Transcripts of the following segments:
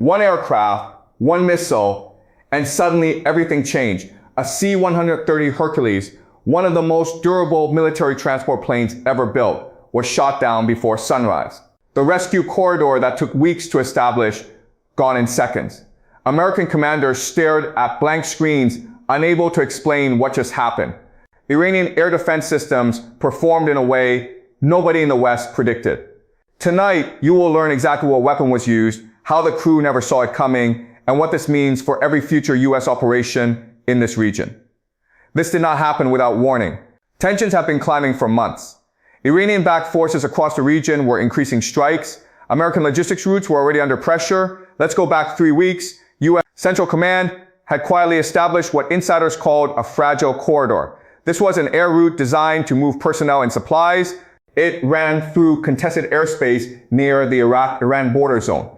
One aircraft, one missile, and suddenly everything changed. A C-130 Hercules, one of the most durable military transport planes ever built, was shot down before sunrise. The rescue corridor that took weeks to establish, gone in seconds. American commanders stared at blank screens, unable to explain what just happened. Iranian air defense systems performed in a way nobody in the West predicted. Tonight, you will learn exactly what weapon was used, how the crew never saw it coming, and what this means for every future U.S. operation in this region. This did not happen without warning. Tensions have been climbing for months. Iranian-backed forces across the region were increasing strikes. American logistics routes were already under pressure. Let's go back 3 weeks. U.S. Central Command had quietly established what insiders called a fragile corridor. This was an air route designed to move personnel and supplies. It ran through contested airspace near the Iraq-Iran border zone.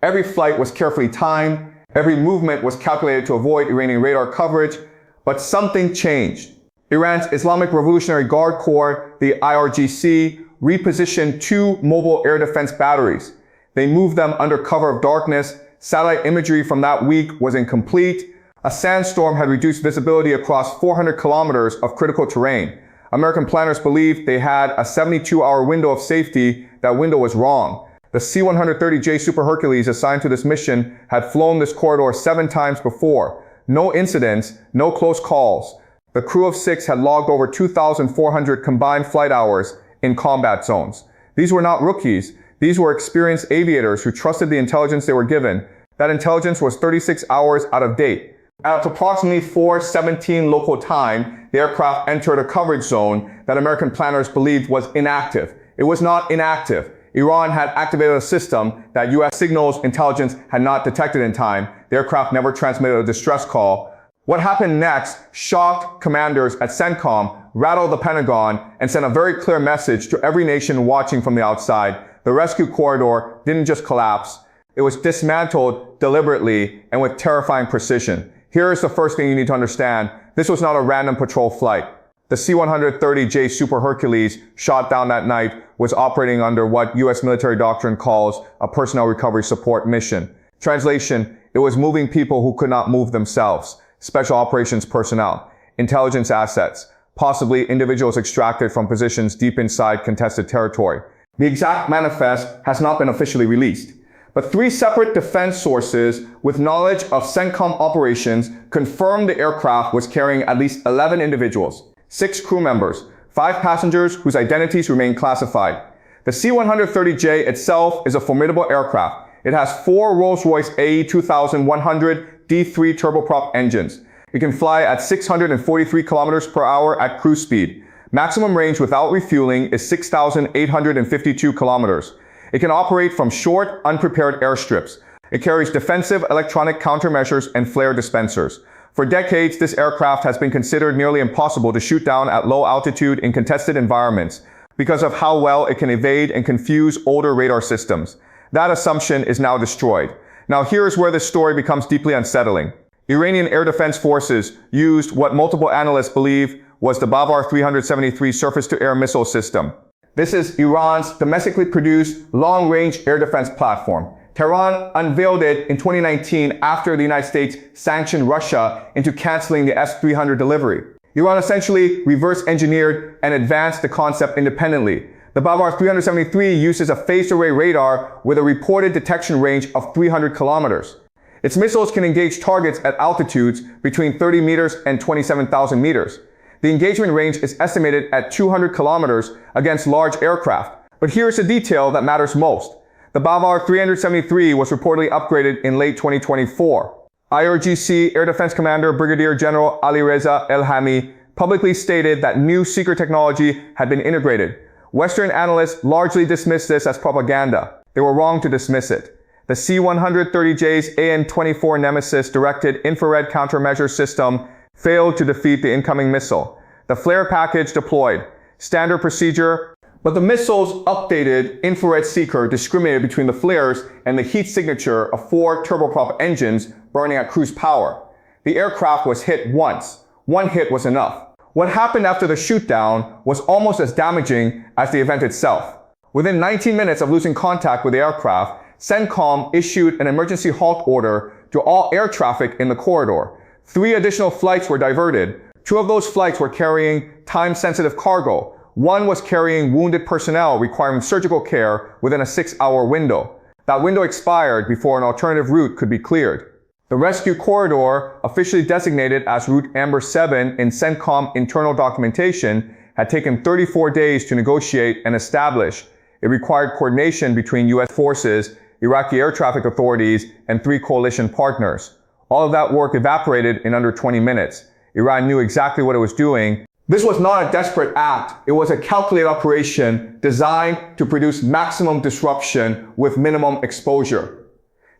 Every flight was carefully timed. Every movement was calculated to avoid Iranian radar coverage. But something changed. Iran's Islamic Revolutionary Guard Corps, the IRGC, repositioned 2 mobile air defense batteries. They moved them under cover of darkness. Satellite imagery from that week was incomplete. A sandstorm had reduced visibility across 400 kilometers of critical terrain. American planners believed they had a 72-hour window of safety. That window was wrong. The C-130J Super Hercules assigned to this mission had flown this corridor 7 times before. No incidents, no close calls. The crew of 6 had logged over 2,400 combined flight hours in combat zones. These were not rookies. These were experienced aviators who trusted the intelligence they were given. That intelligence was 36 hours out of date. At approximately 4:17 local time, the aircraft entered a coverage zone that American planners believed was inactive. It was not inactive. Iran had activated a system that U.S. signals intelligence had not detected in time. The aircraft never transmitted a distress call. What happened next shocked commanders at CENTCOM, rattled the Pentagon, and sent a very clear message to every nation watching from the outside. The rescue corridor didn't just collapse. It was dismantled deliberately and with terrifying precision. Here is the first thing you need to understand. This was not a random patrol flight. The C-130J Super Hercules, shot down that night, was operating under what U.S. military doctrine calls a personnel recovery support mission. Translation, it was moving people who could not move themselves. Special operations personnel, intelligence assets, possibly individuals extracted from positions deep inside contested territory. The exact manifest has not been officially released, but 3 separate defense sources with knowledge of CENTCOM operations confirmed the aircraft was carrying at least 11 individuals. 6 crew members, 5 passengers whose identities remain classified. The C-130J itself is a formidable aircraft. It has 4 Rolls-Royce AE 2100 D3 turboprop engines. It can fly at 643 kilometers per hour at cruise speed. Maximum range without refueling is 6,852 kilometers. It can operate from short, unprepared airstrips. It carries defensive electronic countermeasures and flare dispensers. For decades, this aircraft has been considered nearly impossible to shoot down at low altitude in contested environments because of how well it can evade and confuse older radar systems. That assumption is now destroyed. Now here's where this story becomes deeply unsettling. Iranian Air Defense Forces used what multiple analysts believe was the Bavar 373 surface-to-air missile system. This is Iran's domestically produced long-range air defense platform. Tehran unveiled it in 2019 after the United States sanctioned Russia into canceling the S-300 delivery. Iran essentially reverse-engineered and advanced the concept independently. The Bavar 373 uses a phased array radar with a reported detection range of 300 kilometers. Its missiles can engage targets at altitudes between 30 meters and 27,000 meters. The engagement range is estimated at 200 kilometers against large aircraft. But here's the detail that matters most. The Bavar 373 was reportedly upgraded in late 2024. IRGC Air Defense Commander Brigadier General Alireza Elhami publicly stated that new secret technology had been integrated. Western analysts largely dismissed this as propaganda. They were wrong to dismiss it. The C-130J's AN-24 Nemesis directed infrared countermeasure system failed to defeat the incoming missile. The flare package deployed. Standard procedure. But the missile's updated infrared seeker discriminated between the flares and the heat signature of 4 turboprop engines burning at cruise power. The aircraft was hit once. One hit was enough. What happened after the shootdown was almost as damaging as the event itself. Within 19 minutes of losing contact with the aircraft, CENTCOM issued an emergency halt order to all air traffic in the corridor. 3 additional flights were diverted. 2 of those flights were carrying time-sensitive cargo. 1 was carrying wounded personnel requiring surgical care within a 6-hour window. That window expired before an alternative route could be cleared. The rescue corridor, officially designated as Route Amber 7 in CENTCOM internal documentation, had taken 34 days to negotiate and establish. It required coordination between U.S. forces, Iraqi air traffic authorities, and 3 coalition partners. All of that work evaporated in under 20 minutes. Iran knew exactly what it was doing. This was not a desperate act. It was a calculated operation designed to produce maximum disruption with minimum exposure.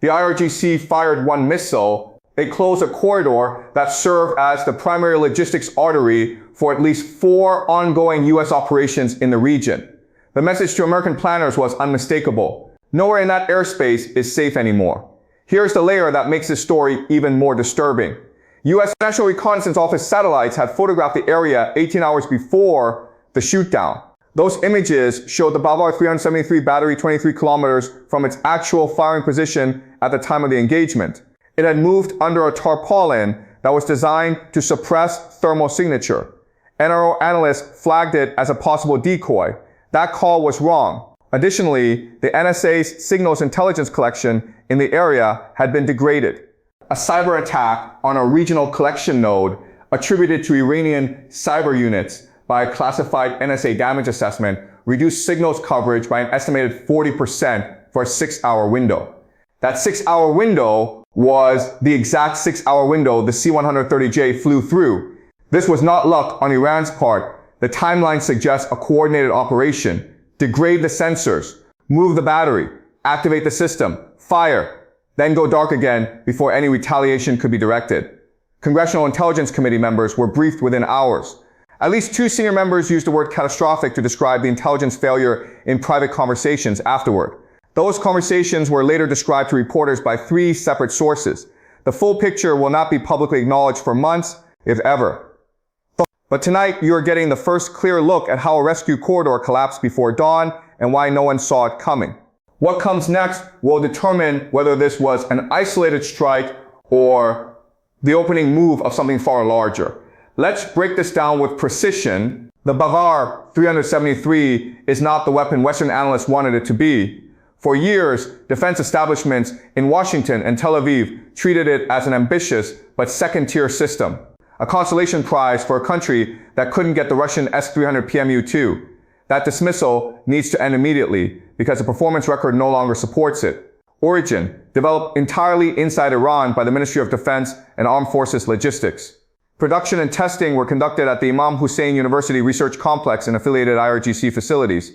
The IRGC fired 1 missile. They closed a corridor that served as the primary logistics artery for at least 4 ongoing U.S. operations in the region. The message to American planners was unmistakable. Nowhere in that airspace is safe anymore. Here's the layer that makes this story even more disturbing. U.S. National Reconnaissance Office satellites had photographed the area 18 hours before the shootdown. Those images showed the Bavar 373 battery 23 kilometers from its actual firing position at the time of the engagement. It had moved under a tarpaulin that was designed to suppress thermal signature. NRO analysts flagged it as a possible decoy. That call was wrong. Additionally, the NSA's signals intelligence collection in the area had been degraded. A cyber attack on a regional collection node attributed to Iranian cyber units by a classified NSA damage assessment reduced signals coverage by an estimated 40% for a 6-hour window. That 6-hour window was the exact 6-hour window the C-130J flew through. This was not luck on Iran's part. The timeline suggests a coordinated operation. Degrade the sensors, move the battery, activate the system, fire, then go dark again before any retaliation could be directed. Congressional Intelligence Committee members were briefed within hours. At least 2 senior members used the word catastrophic to describe the intelligence failure in private conversations afterward. Those conversations were later described to reporters by 3 separate sources. The full picture will not be publicly acknowledged for months, if ever. But tonight, you are getting the first clear look at how a rescue corridor collapsed before dawn and why no one saw it coming. What comes next will determine whether this was an isolated strike or the opening move of something far larger. Let's break this down with precision. The Bavar 373 is not the weapon Western analysts wanted it to be. For years, defense establishments in Washington and Tel Aviv treated it as an ambitious but second-tier system. A consolation prize for a country that couldn't get the Russian S-300 PMU-2. That dismissal needs to end immediately because the performance record no longer supports it. Origin, developed entirely inside Iran by the Ministry of Defense and Armed Forces Logistics. Production and testing were conducted at the Imam Hussein University Research Complex and affiliated IRGC facilities.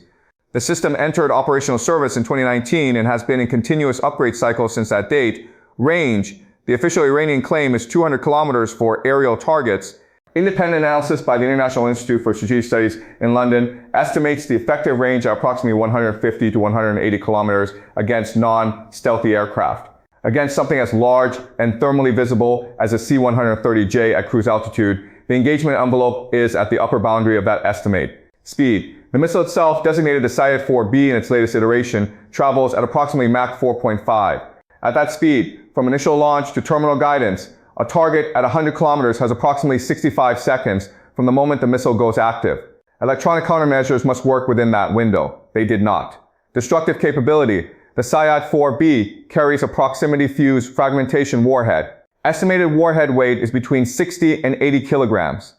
The system entered operational service in 2019 and has been in continuous upgrade cycles since that date. Range, the official Iranian claim is 200 kilometers for aerial targets. Independent analysis by the International Institute for Strategic Studies in London estimates the effective range at approximately 150 to 180 kilometers against non-stealthy aircraft. Against something as large and thermally visible as a C-130J at cruise altitude, the engagement envelope is at the upper boundary of that estimate. Speed. The missile itself, designated the Sayed-4B in its latest iteration, travels at approximately Mach 4.5. At that speed, from initial launch to terminal guidance, a target at 100 kilometers has approximately 65 seconds from the moment the missile goes active. Electronic countermeasures must work within that window. They did not. Destructive capability. The Sayed-4B carries a proximity fuse fragmentation warhead. Estimated warhead weight is between 60 and 80 kilograms.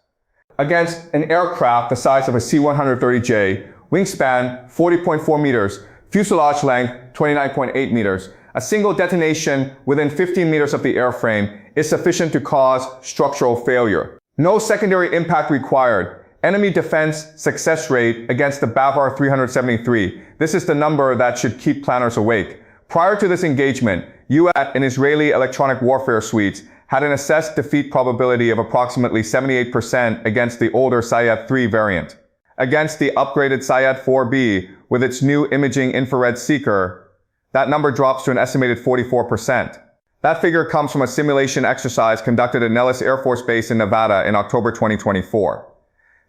Against an aircraft the size of a C-130J, wingspan 40.4 meters, fuselage length 29.8 meters, a single detonation within 15 meters of the airframe is sufficient to cause structural failure. No secondary impact required. Enemy defense success rate against the Bavar 373. This is the number that should keep planners awake. Prior to this engagement, U.S. and Israeli electronic warfare suites had an assessed defeat probability of approximately 78% against the older Sayed-3 variant. Against the upgraded Sayed-4B with its new imaging infrared seeker, that number drops to an estimated 44%. That figure comes from a simulation exercise conducted at Nellis Air Force Base in Nevada in October 2024.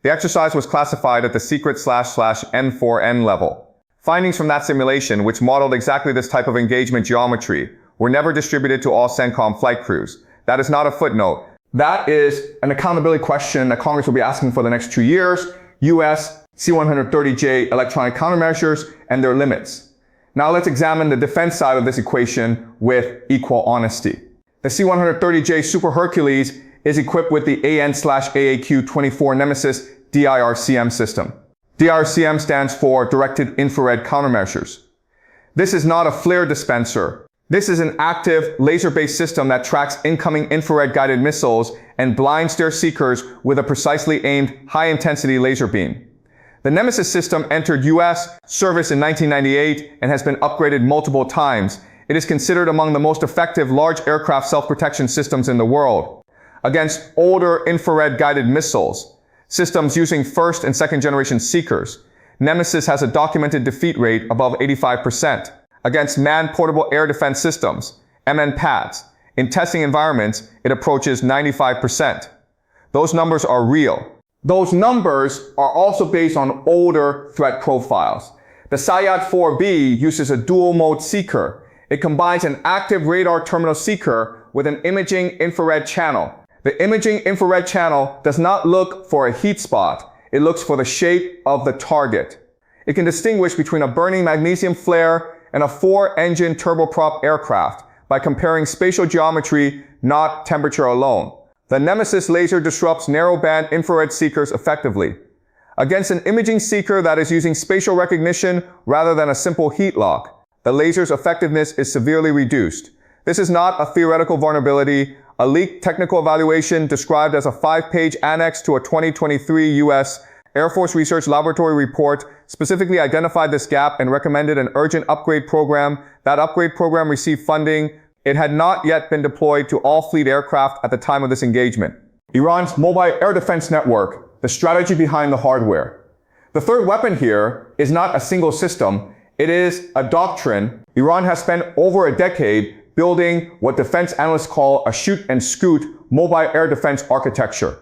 The exercise was classified at the secret //N4N level. Findings from that simulation, which modeled exactly this type of engagement geometry, were never distributed to all CENTCOM flight crews. That is not a footnote. That is an accountability question that Congress will be asking for the next 2 years. U.S. C-130J electronic countermeasures and their limits. Now let's examine the defense side of this equation with equal honesty. The C-130J Super Hercules is equipped with the AN/AAQ-24 Nemesis DIRCM system. DIRCM stands for Directed Infrared Countermeasures. This is not a flare dispenser. This is an active, laser-based system that tracks incoming infrared-guided missiles and blinds their seekers with a precisely aimed, high-intensity laser beam. The Nemesis system entered U.S. service in 1998 and has been upgraded multiple times. It is considered among the most effective large aircraft self-protection systems in the world. Against older infrared-guided missiles, systems using first and second generation seekers, Nemesis has a documented defeat rate above 85%. Against manned portable air defense systems, MNPADS, in testing environments, it approaches 95%. Those numbers are real. Those numbers are also based on older threat profiles. The Sayyad-4B uses a dual-mode seeker. It combines an active radar terminal seeker with an imaging infrared channel. The imaging infrared channel does not look for a heat spot. It looks for the shape of the target. It can distinguish between a burning magnesium flare and a 4-engine turboprop aircraft by comparing spatial geometry, not temperature alone. The Nemesis laser disrupts narrowband infrared seekers effectively. Against an imaging seeker that is using spatial recognition rather than a simple heat lock, the laser's effectiveness is severely reduced. This is not a theoretical vulnerability. A leaked technical evaluation described as a 5-page annex to a 2023 U.S. Air Force Research Laboratory report specifically identified this gap and recommended an urgent upgrade program. That upgrade program received funding. It had not yet been deployed to all fleet aircraft at the time of this engagement. Iran's mobile air defense network, the strategy behind the hardware. The third weapon here is not a single system. It is a doctrine. Iran has spent over a decade building what defense analysts call a shoot and scoot mobile air defense architecture.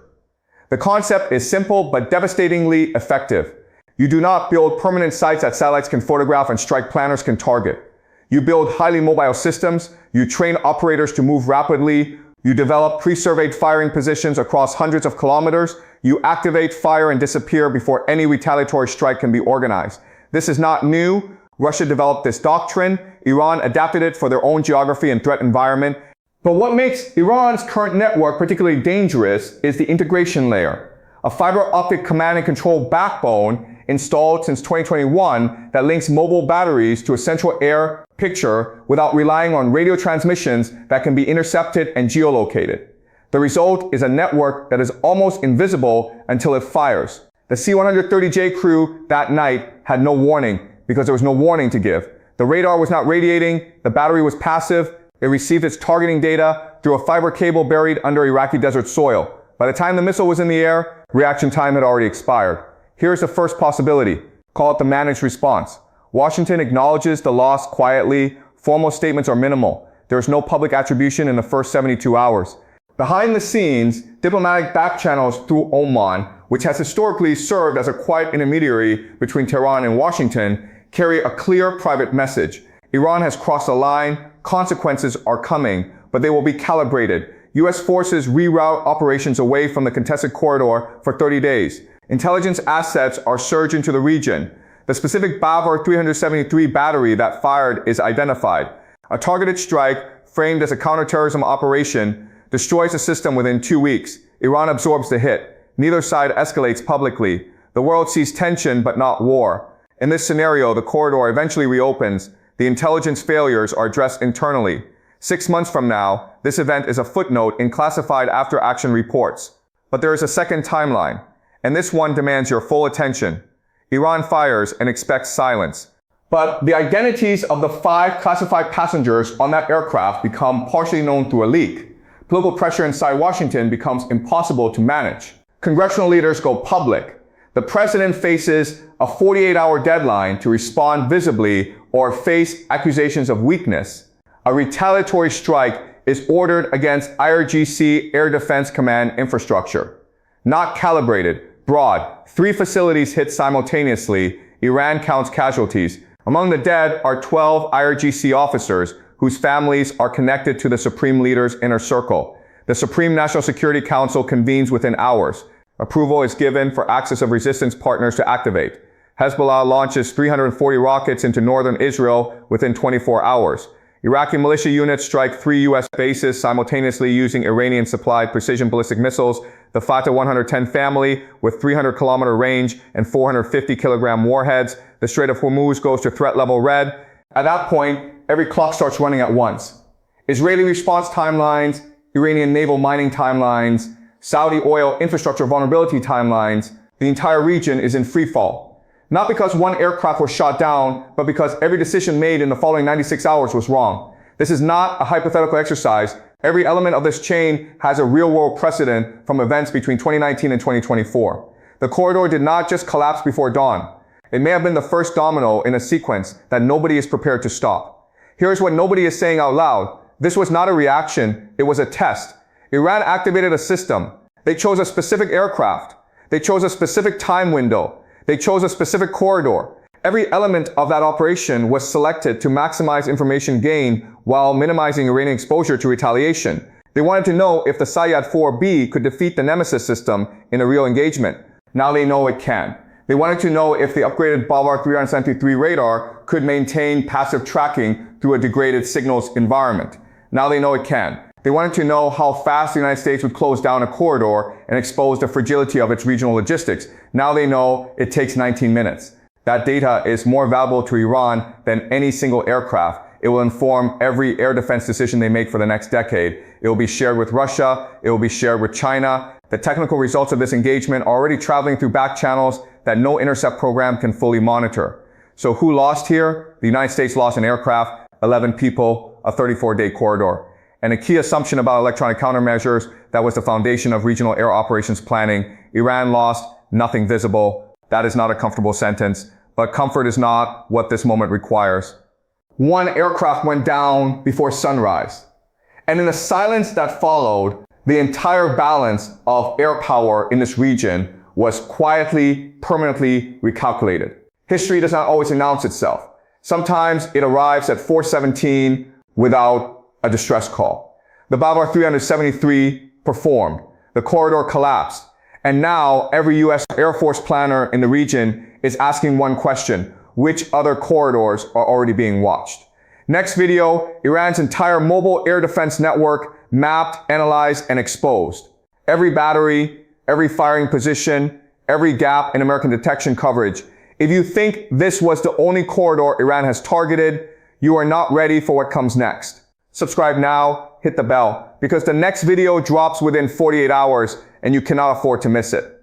The concept is simple but devastatingly effective. You do not build permanent sites that satellites can photograph and strike planners can target. You build highly mobile systems, you train operators to move rapidly, you develop pre-surveyed firing positions across hundreds of kilometers, you activate, fire, and disappear before any retaliatory strike can be organized. This is not new. Russia developed this doctrine. Iran adapted it for their own geography and threat environment. But what makes Iran's current network particularly dangerous is the integration layer, a fiber optic command and control backbone installed since 2021 that links mobile batteries to a central air picture without relying on radio transmissions that can be intercepted and geolocated. The result is a network that is almost invisible until it fires. The C-130J crew that night had no warning because there was no warning to give. The radar was not radiating, the battery was passive. It received its targeting data through a fiber cable buried under Iraqi desert soil. By the time the missile was in the air, reaction time had already expired. Here's the first possibility. Call it the managed response. Washington acknowledges the loss quietly. Formal statements are minimal. There is no public attribution in the first 72 hours. Behind the scenes, diplomatic back channels through Oman, which has historically served as a quiet intermediary between Tehran and Washington, carry a clear private message. Iran has crossed a line. Consequences are coming, but they will be calibrated. U.S. forces reroute operations away from the contested corridor for 30 days. Intelligence assets are surged into the region. The specific Bavar 373 battery that fired is identified. A targeted strike, framed as a counterterrorism operation, destroys the system within 2 weeks. Iran absorbs the hit. Neither side escalates publicly. The world sees tension but not war. In this scenario, the corridor eventually reopens. The intelligence failures are addressed internally. 6 months from now, this event is a footnote in classified after-action reports. But there is a second timeline, and this one demands your full attention. Iran fires and expects silence. But the identities of the 5 classified passengers on that aircraft become partially known through a leak. Political pressure inside Washington becomes impossible to manage. Congressional leaders go public. The president faces a 48-hour deadline to respond visibly or face accusations of weakness. A retaliatory strike is ordered against IRGC Air Defense Command infrastructure. Not calibrated, broad. 3 facilities hit simultaneously. Iran counts casualties. Among the dead are 12 IRGC officers whose families are connected to the Supreme Leader's inner circle. The Supreme National Security Council convenes within hours. Approval is given for Axis of Resistance partners to activate. Hezbollah launches 340 rockets into northern Israel within 24 hours. Iraqi militia units strike 3 U.S. bases simultaneously using Iranian-supplied precision ballistic missiles. The Fatah 110 family with 300-kilometer range and 450-kilogram warheads. The Strait of Hormuz goes to threat level red. At that point, every clock starts running at once. Israeli response timelines, Iranian naval mining timelines, Saudi oil infrastructure vulnerability timelines. The entire region is in free fall. Not because one aircraft was shot down, but because every decision made in the following 96 hours was wrong. This is not a hypothetical exercise. Every element of this chain has a real-world precedent from events between 2019 and 2024. The corridor did not just collapse before dawn. It may have been the first domino in a sequence that nobody is prepared to stop. Here's what nobody is saying out loud. This was not a reaction, it was a test. Iran activated a system. They chose a specific aircraft. They chose a specific time window. They chose a specific corridor. Every element of that operation was selected to maximize information gain while minimizing Iranian exposure to retaliation. They wanted to know if the Sayyad 4B could defeat the Nemesis system in a real engagement. Now they know it can. They wanted to know if the upgraded Bavar 373 radar could maintain passive tracking through a degraded signals environment. Now they know it can. They wanted to know how fast the United States would close down a corridor and expose the fragility of its regional logistics. Now they know it takes 19 minutes. That data is more valuable to Iran than any single aircraft. It will inform every air defense decision they make for the next decade. It will be shared with Russia. It will be shared with China. The technical results of this engagement are already traveling through back channels that no intercept program can fully monitor. So who lost here? The United States lost an aircraft, 11 people, a 34-day corridor. And a key assumption about electronic countermeasures that was the foundation of regional air operations planning. Iran lost, nothing visible. That is not a comfortable sentence, but comfort is not what this moment requires. One aircraft went down before sunrise. And in the silence that followed, the entire balance of air power in this region was quietly, permanently recalculated. History does not always announce itself. Sometimes it arrives at 4:17 without a distress call. The Bavar 373 performed. The corridor collapsed. And now every U.S. Air Force planner in the region is asking one question: which other corridors are already being watched? Next video, Iran's entire mobile air defense network mapped, analyzed, and exposed. Every battery, every firing position, every gap in American detection coverage. If you think this was the only corridor Iran has targeted, you are not ready for what comes next. Subscribe now, hit the bell, because the next video drops within 48 hours and you cannot afford to miss it.